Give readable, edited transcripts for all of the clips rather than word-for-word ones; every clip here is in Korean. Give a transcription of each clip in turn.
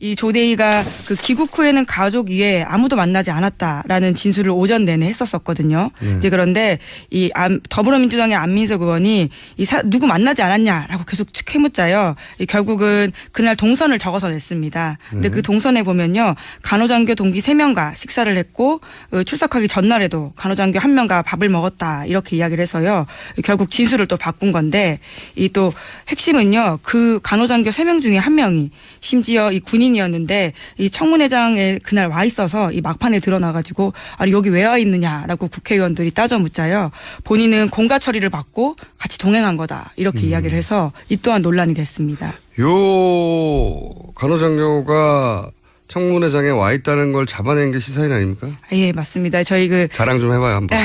이 조대희가 그 귀국 후에는 가족 외에 아무도 만나지 않았다라는 진술을 오전 내내 했었거든요. 이제 그런데 이 더불어민주당의 안민석 의원이 누구 만나지 않았냐라고 계속 캐묻자요. 결국은 그날 동선을 적어서 냈습니다. 근데 그 동선에 보면요. 간호장교 동기 3명과 식사를 했고 출석하기 전날에도 간호장교 1명과 밥을 먹었다 이렇게 이야기를 해서요. 결국 진술을 또 바꾼 건데 이 또 핵심은요. 그 간호장교 3명 중에 1명이 심지어 이 군인이었는데 이 청문회장에 그날 와 있어서 이 막판에 드러나가지고 아니 여기 왜 와 있느냐라고 국회의원들이 따져 묻자요. 본인은 공가 처리를 받고 같이 동행한 거다 이렇게 이야기를 해서 이 또한 논란이 됐습니다. 요 간호장교가 청문회장에 와 있다는 걸 잡아낸 게 시사인 아닙니까? 예, 맞습니다. 저희 자랑 좀 해봐요 한번.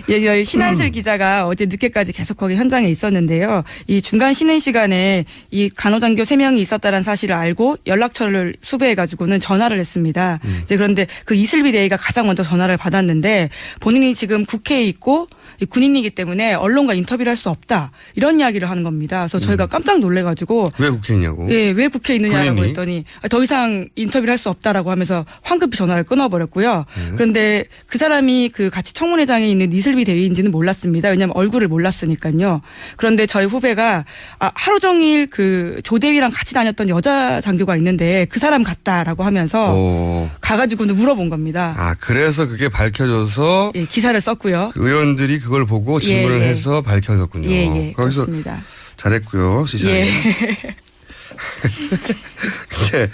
예, 신한슬 기자가 어제 늦게까지 계속 거기 현장에 있었는데요. 이 중간 쉬는 시간에 이 간호장교 3명이 있었다는 사실을 알고 연락처를 수배해가지고는 전화를 했습니다. 이제 그런데 그 이슬비 대위가 가장 먼저 전화를 받았는데 본인이 지금 국회에 있고 군인이기 때문에 언론과 인터뷰를 할 수 없다 이런 이야기를 하는 겁니다. 그래서 저희가 깜짝 놀래가지고 왜 국회에 있냐고? 예, 왜 국회에 있느냐라고 군인이? 했더니 더 이상 인터뷰를 할 수 없다라고 하면서 황급히 전화를 끊어버렸고요. 그런데 그 사람이 그 같이 청문회장에 있는 이슬비 대위인지는 몰랐습니다. 왜냐하면 얼굴을 몰랐으니까요. 그런데 저희 후배가 하루 종일 그 조대위랑 같이 다녔던 여자 장교가 있는데 그 사람 같다라고 하면서 가가지고는 물어본 겁니다. 아, 그래서 그게 밝혀져서 예, 기사를 썼고요. 의원들이 그걸 보고 질문을 예, 예. 해서 밝혀졌군요. 예, 거기서 그렇습니다. 잘했고요, 시사에. 예. 근데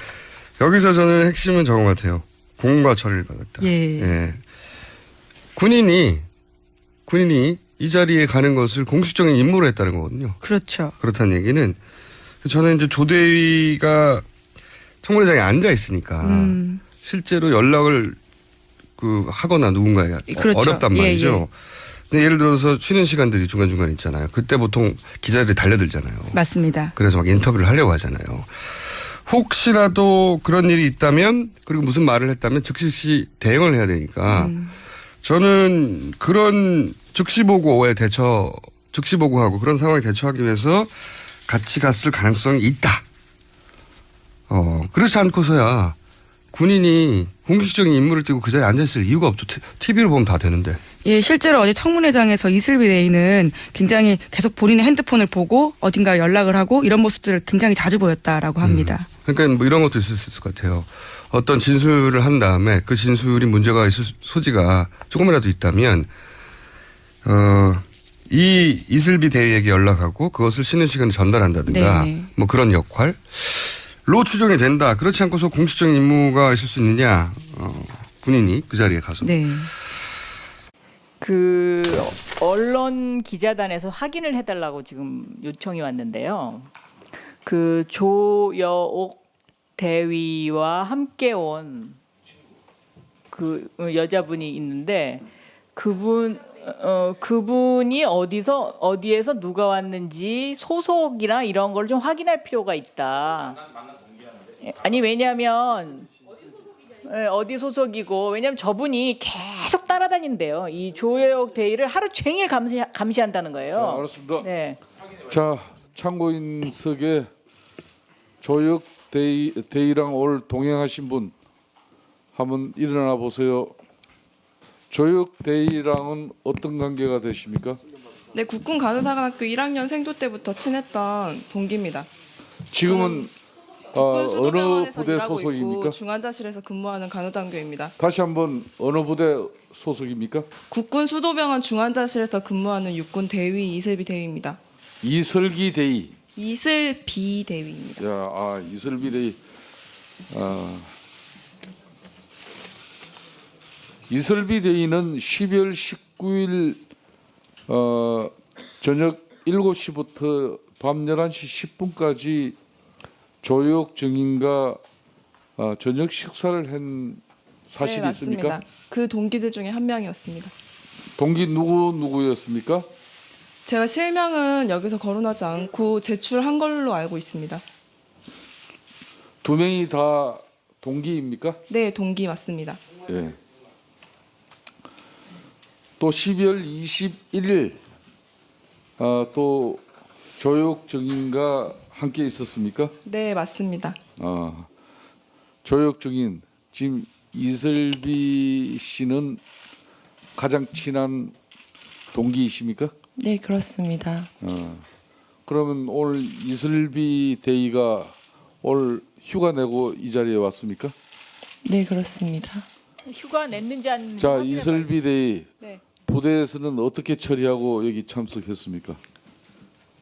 여기서 저는 핵심은 저거 같아요. 공과 처리를 받았다. 예. 예. 군인이 이 자리에 가는 것을 공식적인 임무로 했다는 거거든요. 그렇죠. 그렇다는 얘기는 저는 이제 조대위가 청문회장에 앉아 있으니까 실제로 연락을 하거나 누군가에게 그렇죠. 어렵단 말이죠. 근데 예를 들어서 쉬는 시간들이 중간중간 있잖아요. 그때 보통 기자들이 달려들잖아요. 맞습니다. 그래서 막 인터뷰를 하려고 하잖아요. 혹시라도 그런 일이 있다면 그리고 무슨 말을 했다면 즉시 대응을 해야 되니까 저는 그런 즉시보고하고 그런 상황에 대처하기 위해서 같이 갔을 가능성이 있다. 그렇지 않고서야 군인이 공식적인 임무를 띠고 그 자리에 앉아있을 이유가 없죠. TV로 보면 다 되는데. 예, 실제로 어제 청문회장에서 이슬비 대위는 굉장히 계속 본인의 핸드폰을 보고 어딘가 연락을 하고 이런 모습들을 굉장히 자주 보였다라고 합니다. 그러니까 뭐 이런 것도 있을 수 있을 것 같아요. 어떤 진술을 한 다음에 그 진술이 문제가 있을 소지가 조금이라도 있다면 이 이슬비 대위에게 연락하고 그것을 쉬는 시간에 전달한다든가 네네. 뭐 그런 역할로 추정이 된다. 그렇지 않고서 공식적인 임무가 있을 수 있느냐. 군인이 그 자리에 가서. 네. 그 언론 기자단에서 확인을 해달라고 지금 요청이 왔는데요. 그 조여옥 대위와 함께 온 그 여자분이 있는데 그분이 어디에서 누가 왔는지 소속이나 이런 걸 좀 확인할 필요가 있다. 아니 왜냐하면 어디 소속이고 왜냐하면 저분이 계속 따라다닌대요. 이 조여옥 대위를 하루 종일 감시한다는 거예요. 자, 알았습니다. 네. 자, 참고인석에 조여옥 대위랑 오늘 동행하신 분 한번 일어나 보세요. 조여옥 대위랑은 어떤 관계가 되십니까? 네, 국군 간호사관학교 1학년 생도 때부터 친했던 동기입니다. 지금은 국군 어느 수도병원에서 부대 일하고 소속입니까? 있고 중환자실에서 근무하는 간호장교입니다. 다시 한번 어느 부대 소속입니까? 국군 수도병원 중환자실에서 근무하는 육군 대위 이슬비 대위입니다. 이슬기 대위. 이슬비 대위입니다. 이슬비 대위. 이슬비 대위는 12월 19일 저녁 7시부터 밤 11시 10분까지 조여옥 증인과 저녁 식사를 한 사실이 네, 있습니까? 맞습니다. 그 동기들 중에 한 명이었습니다. 동기 누구였습니까? 제가 실명은 여기서 거론하지 않고 제출한 걸로 알고 있습니다. 두 명이 다 동기입니까? 네, 동기 맞습니다. 예. 또 12월 21일 또 조여옥 증인과 함께 있었습니까? 네, 맞습니다. 조역 증인 지금 이슬비 씨는 가장 친한 동기이십니까? 네, 그렇습니다. 그러면 오늘 이슬비 대위가 올 휴가 내고 이 자리에 왔습니까? 네, 그렇습니다. 휴가 냈는지 안 자, 확인해 이슬비 대위 네. 부대에서는 어떻게 처리하고 여기 참석했습니까?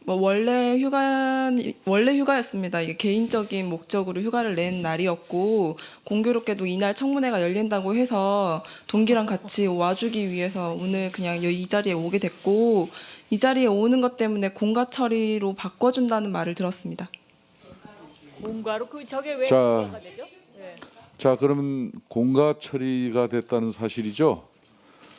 원래 휴가였습니다. 이게 개인적인 목적으로 휴가를 낸 날이었고 공교롭게도 이날 청문회가 열린다고 해서 동기랑 같이 와주기 위해서 오늘 그냥 이 자리에 오게 됐고 이 자리에 오는 것 때문에 공가 처리로 바꿔준다는 말을 들었습니다. 뭔가로 저게 왜 자. 공가가 되죠? 네. 자, 그러면 공가 처리가 됐다는 사실이죠?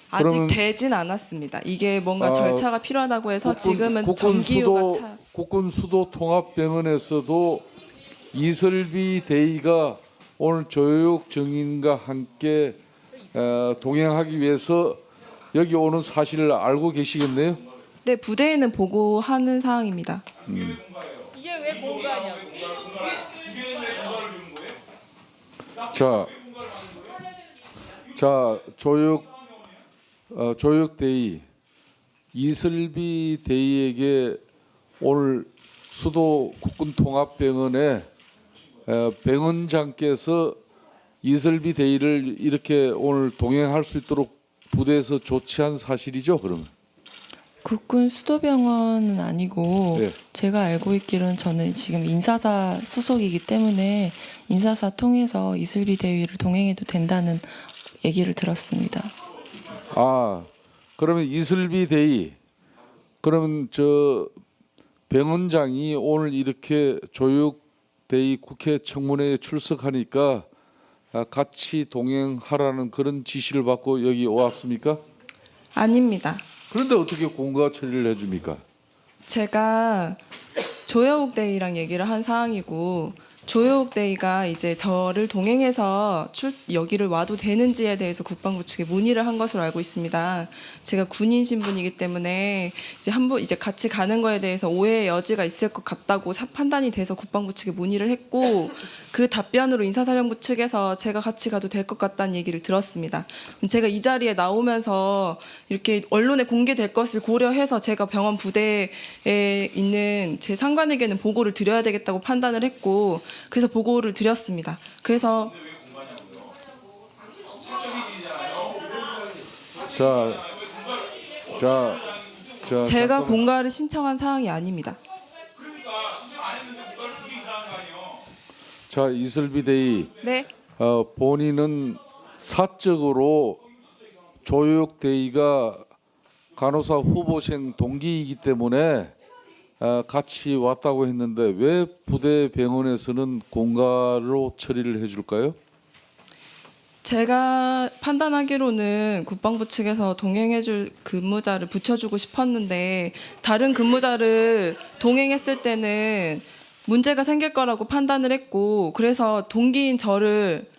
아직 그러면- 되진 않았습니다. 이게 뭔가 절차가 필요하다고 해서 지금은 정기휴가 국군 수도 통합병원에서도 이슬비 대위가 오늘 조혁 증인과 함께 동행하기 위해서 여기 오는 사실을 알고 계시겠네요. 네, 부대에는 보고하는 사항입니다. 이게 왜 뭔가냐고. 자, 조혁 대위 이슬비 대위에게 오늘 수도 국군 통합병원에 병원장께서 이슬비 대위를 이렇게 오늘 동행할 수 있도록 부대에서 조치한 사실이죠, 그러면? 국군 수도병원은 아니고 네. 제가 알고 있기로는 저는 지금 인사사 소속이기 때문에 인사사 통해서 이슬비 대위를 동행해도 된다는 얘기를 들었습니다. 그러면 이슬비 대위 그러면 저 병원장이 오늘 이렇게 조혁 대위 국회 청문회에 출석하니까 같이 동행하라는 그런 지시를 받고 여기 왔습니까? 아닙니다. 그런데 어떻게 공가 처리를 해줍니까? 제가 조여옥 대위랑 얘기를 한 사항이고 조여옥 대위가 이제 저를 동행해서 여기를 와도 되는지에 대해서 국방부 측에 문의를 한 것으로 알고 있습니다. 제가 군인 신분이기 때문에 이제 같이 가는 거에 대해서 오해의 여지가 있을 것 같다고 판단이 돼서 국방부 측에 문의를 했고 그 답변으로 인사사령부 측에서 제가 같이 가도 될 것 같다는 얘기를 들었습니다. 제가 이 자리에 나오면서 이렇게 언론에 공개될 것을 고려해서 제가 병원 부대에 있는 제 상관에게는 보고를 드려야 되겠다고 판단을 했고 그래서 보고를 드렸습니다. 그래서 제가 잠깐만. 공가를 신청한 사항이 아닙니다. 자, 이슬비 대위 네. 본인은 사적으로 조혁 대위가 간호사 후보생 동기이기 때문에 같이 왔다고 했는데 왜 부대 병원에서는 공가로 처리를 해줄까요? 제가 판단하기로는 국방부 측에서 동행해줄 근무자를 붙여주고 싶었는데 다른 근무자를 동행했을 때는 문제가 생길 거라고 판단을 했고 그래서 동기인 저를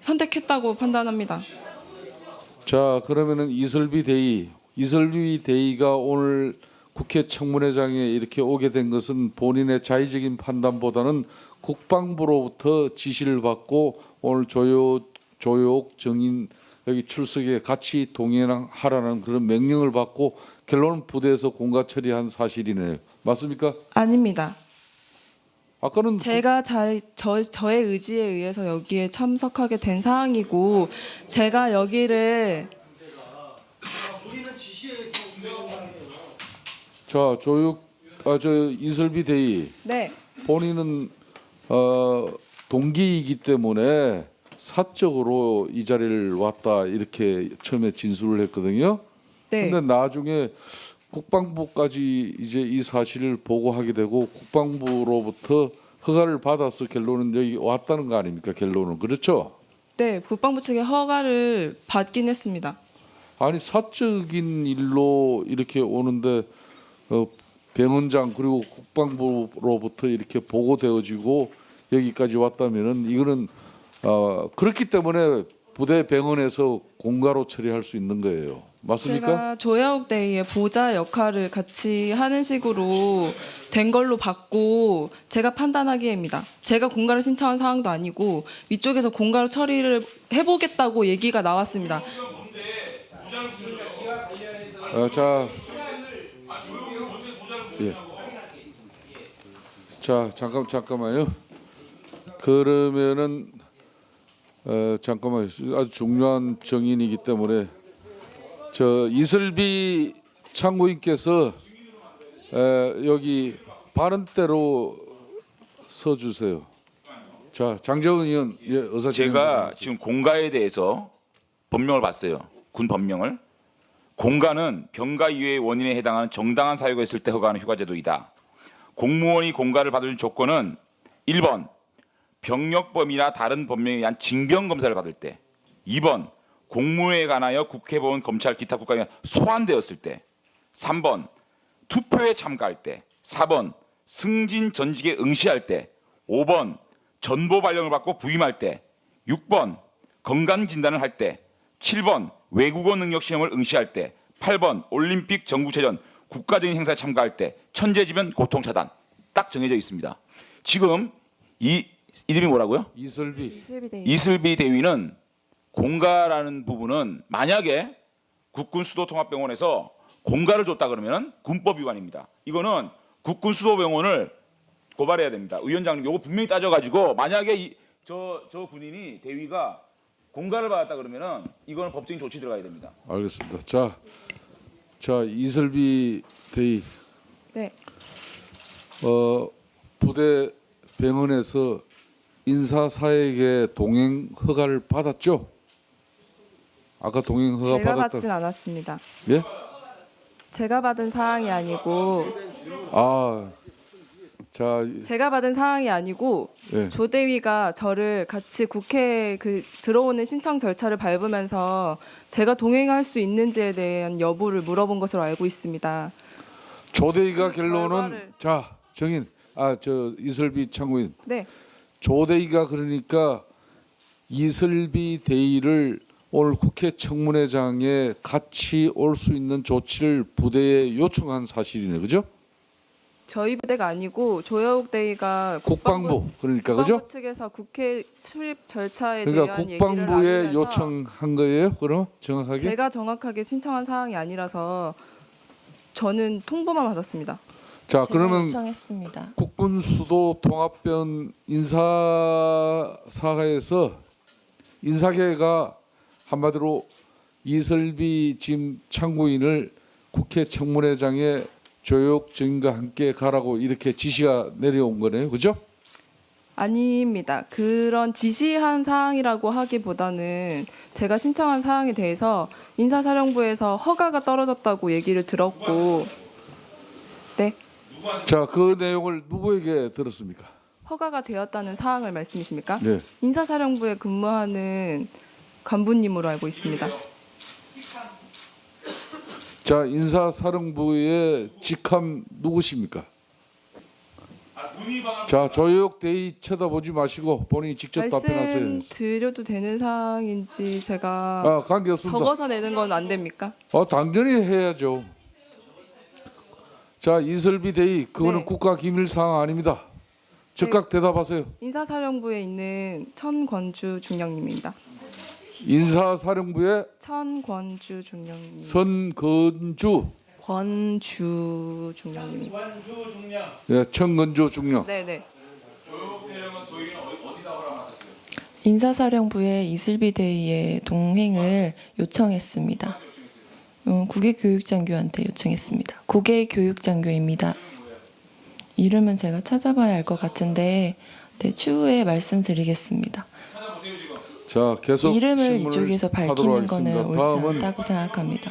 선택했다고 판단합니다. 자, 그러면은 이슬비 대위가 오늘 국회 청문회장에 이렇게 오게 된 것은 본인의 자의적인 판단보다는 국방부로부터 지시를 받고 오늘 조혁 증인 여기 출석에 같이 동행하라는 그런 명령을 받고 결론은 부대에서 공가 처리한 사실이네요. 맞습니까? 아닙니다. 아까는 제가 저의 의지에 의해서 여기에 참석하게 된 사항이고 제가 여기를 자, 이슬비 대위 네. 본인은 동기이기 때문에 사적으로 이 자리를 왔다 이렇게 처음에 진술을 했거든요. 네. 근데 나중에 국방부까지 이제 이 사실을 보고하게 되고 국방부로부터 허가를 받아서 결론은 여기 왔다는 거 아닙니까? 결론은 그렇죠? 네, 국방부 측의 허가를 받긴 했습니다. 아니 사적인 일로 이렇게 오는데 병원장 그리고 국방부로부터 이렇게 보고되어지고 여기까지 왔다면은 이거는 그렇기 때문에 부대 병원에서 공가로 처리할 수 있는 거예요. 맞습니까? 제가 조야옥 데이의 보좌 역할을 같이 하는 식으로 된 걸로 봤고 제가 판단하기에입니다. 제가 공가를 신청한 사항도 아니고 위쪽에서 공가로 처리를 해보겠다고 얘기가 나왔습니다. 자, 예. 자, 잠깐만요. 그러면은 잠깐만요. 아주 중요한 정인이기 때문에 저 이슬비 참고인께서 여기 발언대로 서주세요. 자, 장재원 의원, 예, 의사 제가 지금 공가에 대해서 법령을 봤어요. 군 법령을. 공가는 병가 이외의 원인에 해당하는 정당한 사유가 있을 때 허가하는 휴가제도이다. 공무원이 공가를 받을 조건은 1번 병력범이나 다른 법령에 의한 징병검사를 받을 때, 2번 공무에 관하여 국회의원, 검찰, 기타 국가기관 소환되었을 때, 3번 투표에 참가할 때, 4번 승진 전직에 응시할 때, 5번 전보 발령을 받고 부임할 때, 6번 건강진단을 할 때, 7번 외국어 능력 시험을 응시할 때, 8번 올림픽 정부체전 국가적인 행사에 참가할 때, 천재지변 고통차단 딱 정해져 있습니다. 지금 이 이름이 뭐라고요? 이슬비 대위는 공가라는 부분은 만약에 국군수도통합병원에서 공가를 줬다 그러면 군법 위반입니다. 이거는 국군수도병원을 고발해야 됩니다. 위원장님 이거 분명히 따져가지고 만약에 저 군인이 대위가 공가를 받았다 그러면은 이거는 법적인 조치 들어가야 됩니다. 알겠습니다. 자 이슬비 대위. 네. 부대 병원에서 인사사에게 동행 허가를 받았죠? 아까 동행 허가 제가 받았다. 받진 않았습니다. 예? 제가 받은 사항이 아니고 제가 받은 사항이 아니고 예. 조대위가 저를 같이 국회에 들어오는 신청 절차를 밟으면서 제가 동행할 수 있는지에 대한 여부를 물어본 것으로 알고 있습니다. 조대위가 결론은 자 정인 저 이슬비 참고인. 네. 조대위가 그러니까 이슬비 대위를 오늘 국회 청문회장에 같이 올 수 있는 조치를 부대에 요청한 사실이네, 그죠? 저희 부대가 아니고 조여옥 대위가 국방부 그러니까 그죠? 국방부 측에서 국회 출입 절차에 그러니까 대한 국방부에 얘기를 알리면서 요청한 거예요? 그럼 정확하게? 제가 정확하게 신청한 사항이 아니라서 저는 통보만 받았습니다. 자 제가 그러면 요청했습니다. 국군수도통합병 인사사에서 인사계가 한마디로 이슬비 지금 참고인을 국회 청문회장에 조혁 증인과 함께 가라고 이렇게 지시가 내려온 거네요, 그죠? 아닙니다. 그런 지시한 사항이라고 하기보다는 제가 신청한 사항에 대해서 인사사령부에서 허가가 떨어졌다고 얘기를 들었고, 네, 자, 그 내용을 누구에게 들었습니까? 허가가 되었다는 사항을 말씀이십니까? 네. 인사사령부에 근무하는 간부님으로 알고 있습니다. 자, 인사사령부의 직함 누구십니까? 자, 조혁 대위 쳐다보지 마시고 본인이 직접 답변하세요. 말씀드려도 되는 사항인지 제가 관계없습니다. 적어서 내는 건 안 됩니까? 당연히 해야죠. 자, 이슬비 대위 그거는 네. 국가기밀사항 아닙니다. 즉각 대답하세요. 인사사령부에 있는 천권주 중령님입니다. 인사사령부의 천권주 중령님. 권주 중령님입니다. 예, 천건주 중령. 네네. 인사사령부에 이슬비 대위의 동행을 요청했습니다. 국외교육장교한테 요청했습니다. 국외교육장교입니다. 이름은 제가 찾아봐야 알 것 같은데 추후에 말씀드리겠습니다. 자, 계속 이름을 이쪽에서 밝히는 거는 옳지 다음은 않다고 생각합니다.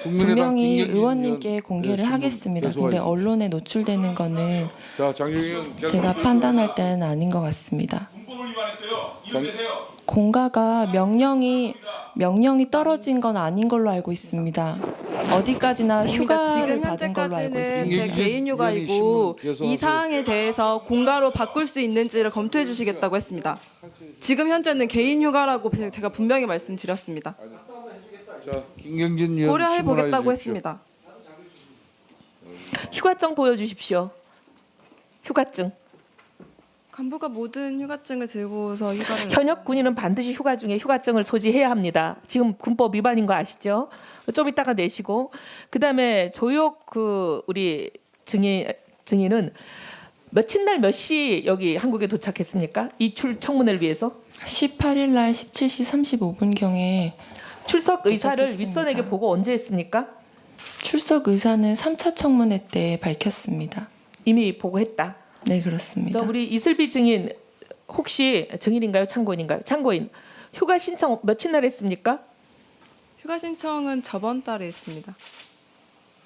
국민의당 분명히 김경진 의원님께 의원, 공개를 질문 하겠습니다. 계속 근데 하십시오. 언론에 노출되는 거는 자, 장경희 의원 계속 제가 판단할 때는 아닌 것 같습니다. 공가가 명령이 떨어진 건 아닌 걸로 알고 있습니다. 어디까지나 휴가를 받은 걸로 알고 현재까지는 있습니다. 제 개인 휴가이고 신문 계속하세요. 이 사항에 대해서 공가로 바꿀 수 있는지를 검토해 주시겠다고 했습니다. 지금 현재는 개인 휴가라고 제가 분명히 말씀드렸습니다. 자, 김경진 의원 고려해 질문해 보겠다고 주십시오. 했습니다. 휴가증 보여주십시오. 휴가증. 간부가 모든 휴가증을 들고서 휴가를 현역 군인은 반드시 휴가 중에 휴가증을 소지해야 합니다. 지금 군법 위반인 거 아시죠? 좀 이따가 내시고 그다음에 조욕 우리 증인은 며칠 날 몇 시 여기 한국에 도착했습니까? 이출 청문회를 위해서 18일 날 17시 35분경에 출석 의사를 도착했습니다. 윗선에게 보고 언제 했습니까? 출석 의사는 3차 청문회 때 밝혔습니다. 이미 보고했다. 네, 그렇습니다. 저 우리 이슬비 증인 혹시 증인인가요? 참고인인가요? 참고인. 휴가 신청 며칠 날 했습니까? 휴가 신청은 저번 달에 했습니다.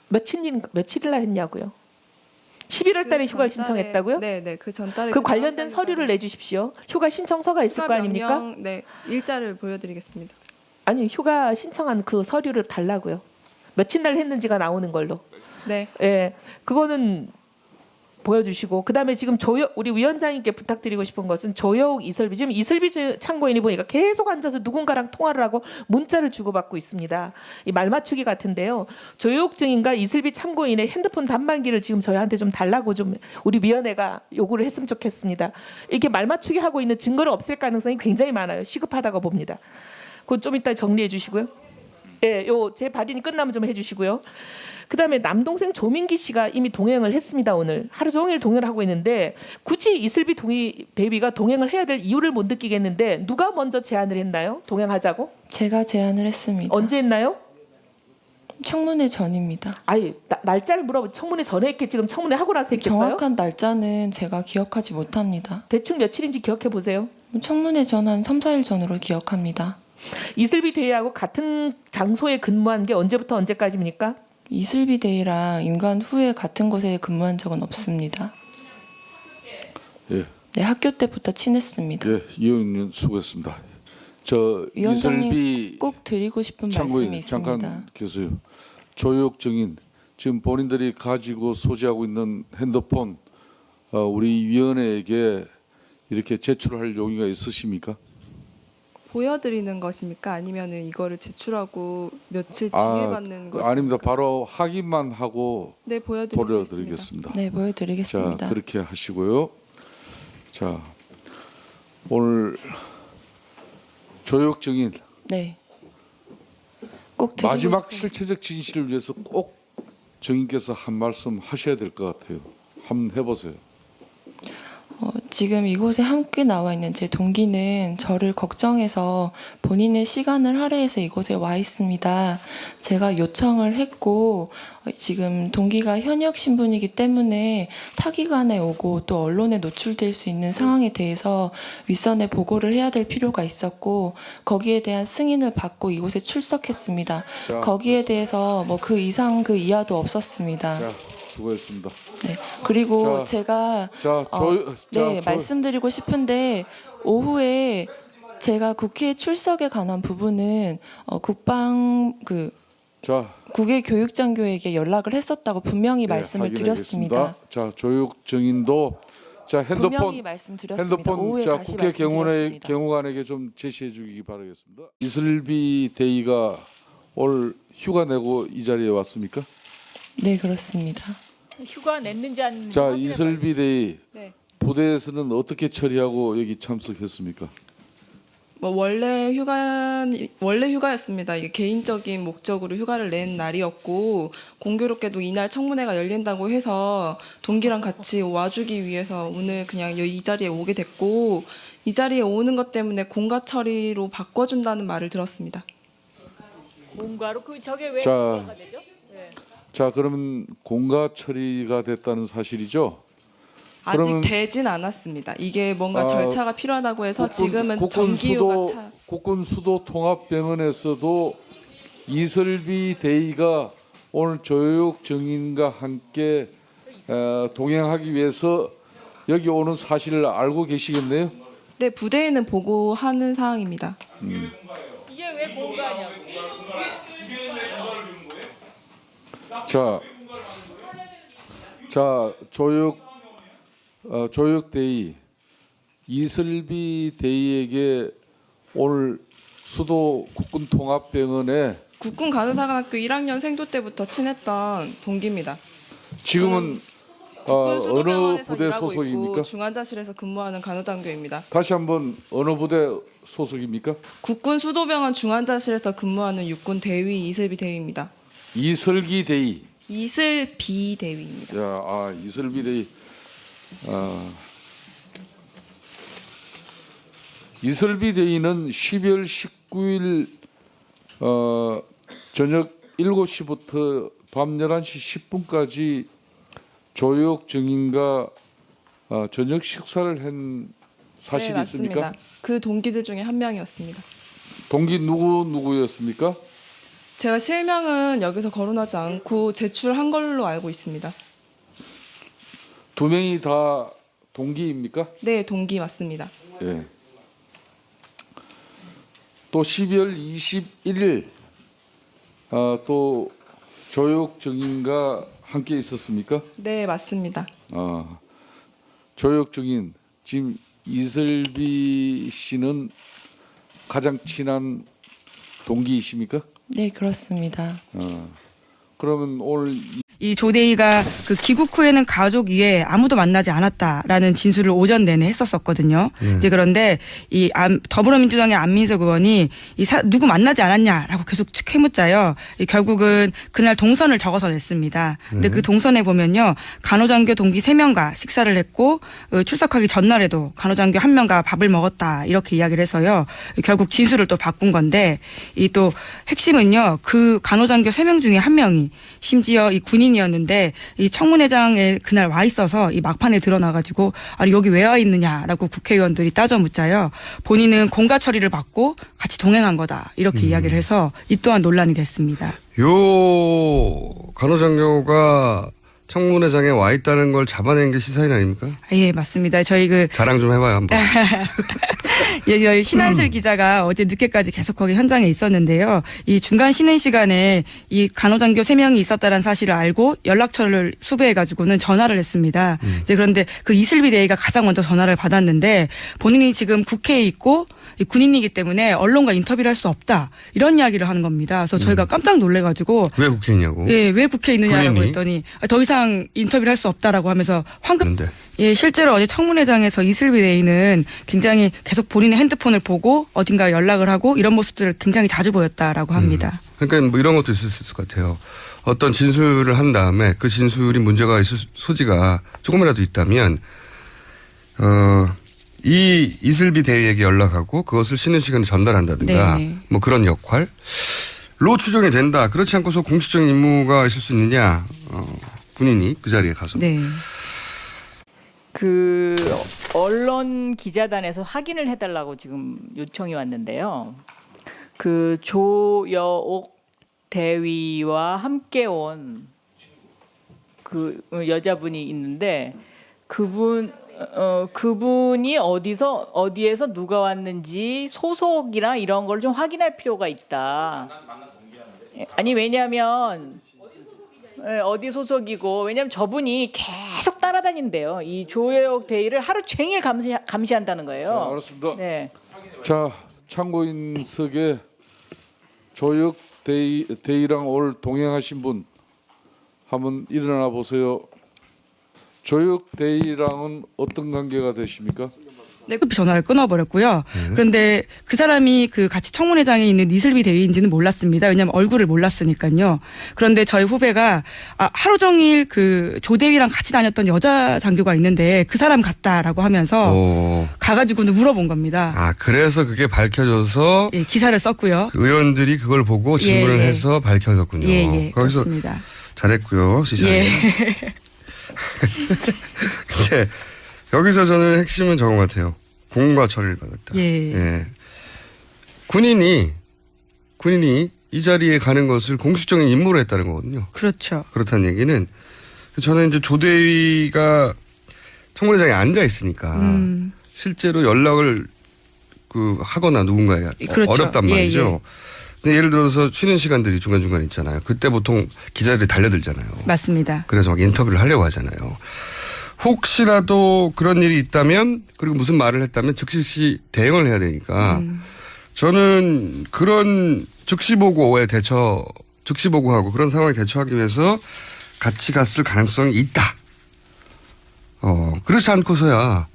며칠일 날 했냐고요? 11월 달에 휴가를 신청했다고요? 네, 그 전달에 그 관련된 서류를 내주십시오. 휴가 신청서가 있을 거 아닙니까? 네, 일자를 보여드리겠습니다. 아니 휴가 신청한 그 서류를 달라고요. 며칠 날 했는지가 나오는 걸로. 네, 예, 그거는 보여주시고 그다음에 지금 우리 위원장님께 부탁드리고 싶은 것은 조여욱 이슬비 지금 이슬비 참고인이 보니까 계속 앉아서 누군가랑 통화를 하고 문자를 주고받고 있습니다. 이 말맞추기 같은데요. 조여욱 증인과 이슬비 참고인의 핸드폰 단말기를 지금 저희한테 좀 달라고 좀 우리 위원회가 요구를 했으면 좋겠습니다. 이렇게 말맞추기 하고 있는 증거는 없을 가능성이 굉장히 많아요. 시급하다고 봅니다. 그거 좀 이따 정리해 주시고요. 예, 요 제 발언이 끝나면 좀 해주시고요. 그다음에 남동생 조민기 씨가 이미 동행을 했습니다. 오늘 하루 종일 동행을 하고 있는데 굳이 이슬비 대위가 동행을 해야 될 이유를 못 느끼겠는데 누가 먼저 제안을 했나요? 동행하자고? 제가 제안을 했습니다. 언제 했나요? 청문회 전입니다. 아니 날짜를 물어보 청문회 전에 했겠지. 지금 청문회 하고 나서 했겠어요? 정확한 날짜는 제가 기억하지 못합니다. 대충 며칠인지 기억해 보세요. 청문회 전 한 3, 4일 전으로 기억합니다. 이슬비 대위하고 같은 장소에 근무한 게 언제부터 언제까지입니까? 이슬비 대위랑 임관 후에 같은 곳에 근무한 적은 없습니다. 예, 네, 학교 때부터 친했습니다. 예, 이 의원님 수고했습니다. 저 위원장님 이슬비 꼭 드리고 싶은 참고인 말씀이 있습니다. 잠깐 계세요. 조혁 증인 지금 본인들이 가지고 소지하고 있는 핸드폰 우리 위원회에게 이렇게 제출할 용의가 있으십니까? 보여드리는 것입니까? 아니면은 이거를 제출하고 며칠 뒤에 받는 것입니까? 아닙니다. 바로 확인만 하고 네, 보여드리겠습니다. 돌려드리겠습니다. 네, 보여드리겠습니다. 자, 그렇게 하시고요. 자, 오늘 조혁 증인 네, 꼭 드리고 마지막 싶은 실체적 진실을 위해서 꼭 증인께서 한 말씀 하셔야 될 것 같아요. 한번 해보세요. 지금 이곳에 함께 나와 있는 제 동기는 저를 걱정해서 본인의 시간을 할애해서 이곳에 와 있습니다. 제가 요청을 했고 지금 동기가 현역 신분이기 때문에 타기관에 오고 또 언론에 노출될 수 있는 상황에 대해서 윗선에 보고를 해야 될 필요가 있었고 거기에 대한 승인을 받고 이곳에 출석했습니다. 자, 거기에 대해서 뭐 그 이상 그 이하도 없었습니다. 자, 수고했습니다. 네. 그리고 자, 제가 자, 말씀드리고 싶은데 오후에 제가 국회에 출석에 관한 부분은 국외 교육장교에게 연락을 했었다고 분명히 말씀을 드렸습니다. 자, 조혁 증인도 자 분명히 말씀드렸습니다. 핸드폰 오후에 자 다시 국회 말씀드렸습니다. 경호관에게 좀 제시해 주기 바라겠습니다. 이슬비 대위가 올 휴가 내고 이 자리에 왔습니까? 네, 그렇습니다. 휴가 냈는지 안 냈는지 자, 확인해 이슬비 대위 네. 부대에서는 어떻게 처리하고 여기 참석했습니까? 뭐 원래 휴가였습니다. 이게 개인적인 목적으로 휴가를 낸 날이었고 공교롭게도 이날 청문회가 열린다고 해서 동기랑 같이 와주기 위해서 오늘 그냥 이 자리에 오게 됐고 이 자리에 오는 것 때문에 공가 처리로 바꿔준다는 말을 들었습니다. 뭔가로 저게 왜 자, 공가가 되죠? 네. 자, 그러면 공가 처리가 됐다는 사실이죠? 아직 그러면 되진 않았습니다. 이게 뭔가 절차가 필요하다고 해서 지금은 국군 수도 통합병원에서도 이슬비 대위가 오늘 조혁 증인과 함께 동행하기 위해서 여기 오는 사실을 알고 계시겠네요. 네, 부대에는 보고하는 사항입니다. 이게 왜 공가냐고. 자, 조혁 대위 이슬비 대위에게 오늘 수도 국군 통합병원에 국군 간호사관학교 1학년 생도 때부터 친했던 동기입니다. 지금은 국군 어느 수도병원에서 부대 일하고 소속입니까? 있고 중환자실에서 근무하는 간호장교입니다. 다시 한번 어느 부대 소속입니까? 국군 수도병원 중환자실에서 근무하는 육군 대위 이슬비 대위입니다. 이슬기 대위. 이슬비 대위입니다. 이슬비 대위. 이슬비 대위는 12월 19일 저녁 7시부터 밤 11시 10분까지 조혁 증인과 저녁 식사를 한 사실이 네, 있습니까? 맞습니다. 그 동기들 중에 한 명이었습니다. 동기 누구였습니까? 제가 실명은 여기서 거론하지 않고 제출한 걸로 알고 있습니다. 두 명이 다 동기입니까? 네, 동기 맞습니다. 예. 또 12월 21일 또 조혁 증인과 함께 있었습니까? 네, 맞습니다. 조혁 증인 지금 이슬비 씨는 가장 친한 동기이십니까? 네, 그렇습니다. 그러면 오늘 이 조대희가 그 귀국 후에는 가족 외에 아무도 만나지 않았다라는 진술을 오전 내내 했었었거든요. 이제 그런데 이 더불어민주당의 안민석 의원이 누구 만나지 않았냐라고 계속 캐묻자요. 결국은 그날 동선을 적어서 냈습니다. 근데 그 동선에 보면요. 간호장교 동기 3명과 식사를 했고 출석하기 전날에도 간호장교 1명과 밥을 먹었다 이렇게 이야기를 해서요. 결국 진술을 또 바꾼 건데 이 또 핵심은요. 그 간호장교 3명 중에 1명이 심지어 이 군인이었는데 이 청문회장에 그날 와 있어서 이 막판에 드러나가지고 아니 여기 왜 와 있느냐라고 국회의원들이 따져 묻자요. 본인은 공가 처리를 받고 같이 동행한 거다 이렇게 이야기를 해서 이 또한 논란이 됐습니다. 요 간호장교가 청문회장에 와 있다는 걸 잡아낸 게 시사인 아닙니까? 예, 맞습니다. 저희 자랑 좀 해봐요 한번. 예, 신한슬 기자가 어제 늦게까지 계속 거기 현장에 있었는데요. 이 중간 쉬는 시간에 이 간호장교 3명이 있었다는 사실을 알고 연락처를 수배해가지고는 전화를 했습니다. 이제 그런데 그 이슬비 대위가 가장 먼저 전화를 받았는데 본인이 지금 국회에 있고 군인이기 때문에 언론과 인터뷰를 할 수 없다 이런 이야기를 하는 겁니다. 그래서 저희가 깜짝 놀래가지고 왜 국회에 있냐고? 예, 왜 국회에 있느냐라고 군인이? 했더니 더 이상 인터뷰를 할 수 없다라고 하면서 그런데. 예, 실제로 어제 청문회장에서 이슬비 대위는 굉장히 계속 본인의 핸드폰을 보고 어딘가 연락을 하고 이런 모습들을 굉장히 자주 보였다라고 합니다. 그러니까 뭐 이런 것도 있을 것 같아요. 어떤 진술을 한 다음에 그 진술이 문제가 있을 소지가 조금이라도 있다면 이 이슬비 대위에게 연락하고 그것을 쉬는 시간에 전달한다든가 네. 뭐 그런 역할로 추정이 된다. 그렇지 않고서 공식적인 임무가 있을 수 있느냐. 군인이 그 자리에 가서. 네. 그 언론 기자단에서 확인을 해달라고 지금 요청이 왔는데요. 그 조여옥 대위와 함께 온 그 여자분이 있는데 그분이 어디에서 누가 왔는지 소속이나 이런 걸 좀 확인할 필요가 있다. 아니 왜냐하면 어디 소속이고 왜냐하면 저분이 계속 따라다닌대요. 이 조여옥 대위를 하루 종일 감시한다는 거예요. 자, 알았습니다. 네. 자, 참고인석에 조혁 대위랑 오늘 동행하신 분 한번 일어나 보세요. 조혁 대위랑은 어떤 관계가 되십니까? 네, 급히 전화를 끊어버렸고요. 그런데 그 사람이 그 같이 청문회장에 있는 이슬비 대위인지는 몰랐습니다. 왜냐하면 얼굴을 몰랐으니까요. 그런데 저희 후배가 하루 종일 그 조 대위랑 같이 다녔던 여자 장교가 있는데 그 사람 같다라고 하면서 가가지고는 물어본 겁니다. 그래서 그게 밝혀져서 예, 기사를 썼고요. 의원들이 그걸 보고 질문을 해서 밝혀졌군요. 예, 거기서 그렇습니다. 잘했고요. 시사에. 예. 근데 여기서 저는 핵심은 저거 같아요. 공과 처리를 받았다. 예. 군인이 이 자리에 가는 것을 공식적인 임무로 했다는 거거든요. 그렇죠. 그렇다는 얘기는 저는 이제 조대위가 청문회장에 앉아 있으니까 실제로 연락을 하거나 누군가에 그렇죠. 어렵단 말이죠. 예. 근데 예를 들어서 쉬는 시간들이 중간중간 있잖아요. 그때 보통 기자들이 달려들잖아요. 맞습니다. 그래서 막 인터뷰를 하려고 하잖아요. 혹시라도 그런 일이 있다면 그리고 무슨 말을 했다면 즉시 대응을 해야 되니까 저는 그런 즉시보고에 즉시보고하고 그런 상황에 대처하기 위해서 같이 갔을 가능성이 있다. 그렇지 않고서야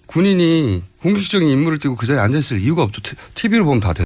군인이 공식적인 임무를 띠고 그 자리에 앉아있을 이유가 없죠. TV로 보면 다 돼.